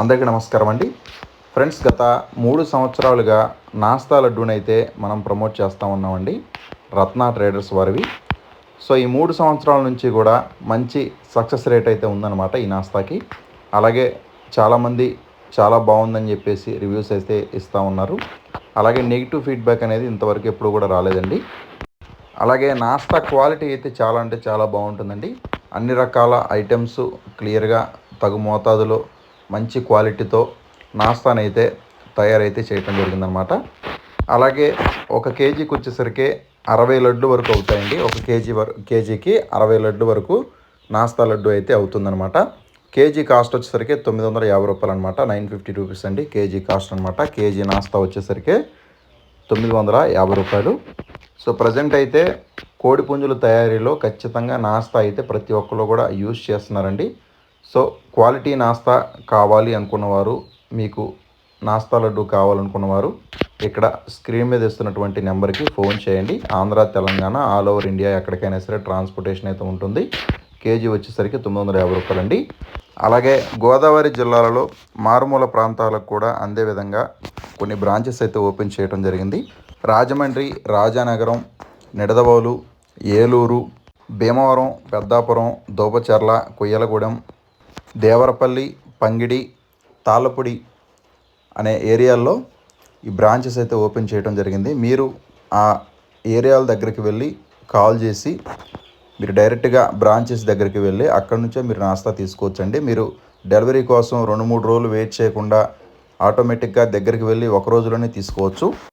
అందరికీ నమస్కారం అండి. ఫ్రెండ్స్, గత 3 సంవత్సరాలుగా నాస్తా లడ్డూనైతే మనం ప్రమోట్ చేస్తూ ఉన్నామండి, రత్న ట్రేడర్స్ వారివి. సో ఈ 3 సంవత్సరాల నుంచి కూడా మంచి సక్సెస్ రేట్ అయితే ఉందన్నమాట ఈ నాస్తాకి. అలాగే చాలామంది చాలా బాగుందని చెప్పేసి రివ్యూస్ అయితే ఇస్తూ ఉన్నారు. అలాగే నెగిటివ్ ఫీడ్బ్యాక్ అనేది ఇంతవరకు ఎప్పుడు కూడా రాలేదండి. అలాగే నాస్తా క్వాలిటీ అయితే చాలా అంటే చాలా బాగుంటుందండి. అన్ని రకాల ఐటమ్స్ క్లియర్గా తగు మోతాదులో మంచి క్వాలిటీతో నాస్తానైతే తయారైతే చేయటం జరిగిందనమాట. అలాగే 1 కేజీకి వచ్చేసరికి 60 లడ్డు వరకు అవుతాయండి. 1 కేజీకి 60 లడ్డు వరకు నాస్తా లడ్డు అయితే అవుతుందన్నమాట. కేజీ కాస్ట్ వచ్చేసరికి 950 రూపాయలు అనమాట. 950 రూపీస్ అండి కేజీ కాస్ట్ అనమాట. కేజీ నాస్తా వచ్చేసరికి 950 రూపాయలు. సో ప్రజెంట్ అయితే కోడి పుంజుల తయారీలో ఖచ్చితంగా నాస్తా అయితే ప్రతి ఒక్కరు కూడా యూజ్ చేస్తున్నారండి. సో క్వాలిటీ నాస్తా కావాలి అనుకున్నవారు, మీకు నాస్తా లడ్డు కావాలనుకున్నవారు ఇక్కడ స్క్రీన్ మీద ఇస్తున్నటువంటి నెంబర్కి ఫోన్ చేయండి. Andhra, Telangana, all over India ఎక్కడికైనా సరే ట్రాన్స్పోర్టేషన్ అయితే ఉంటుంది. కేజీ వచ్చేసరికి 950 రూపాయలండి. అలాగే గోదావరి జిల్లాలలో మారుమూల ప్రాంతాలకు కూడా అందే విధంగా కొన్ని బ్రాంచెస్ అయితే ఓపెన్ చేయడం జరిగింది. రాజమండ్రి, రాజానగరం, నిడదవోలు, ఏలూరు, భీమవరం, పెద్దాపురం, దోపచెర్ల, కొయ్యలగూడెం, దేవరపల్లి, పంగిడి, తాళ్ళపూడి అనే ఏరియాల్లో ఈ బ్రాంచెస్ అయితే ఓపెన్ చేయడం జరిగింది. మీరు ఆ ఏరియాల దగ్గరికి వెళ్ళి కాల్ చేసి మీరు డైరెక్ట్గా బ్రాంచెస్ దగ్గరికి వెళ్ళి అక్కడి నుంచే మీరు నాస్తా తీసుకోవచ్చండి. మీరు డెలివరీ కోసం 2-3 రోజులు వెయిట్ చేయకుండా ఆటోమేటిక్గా దగ్గరికి వెళ్ళి ఒక రోజులోనే తీసుకోవచ్చు.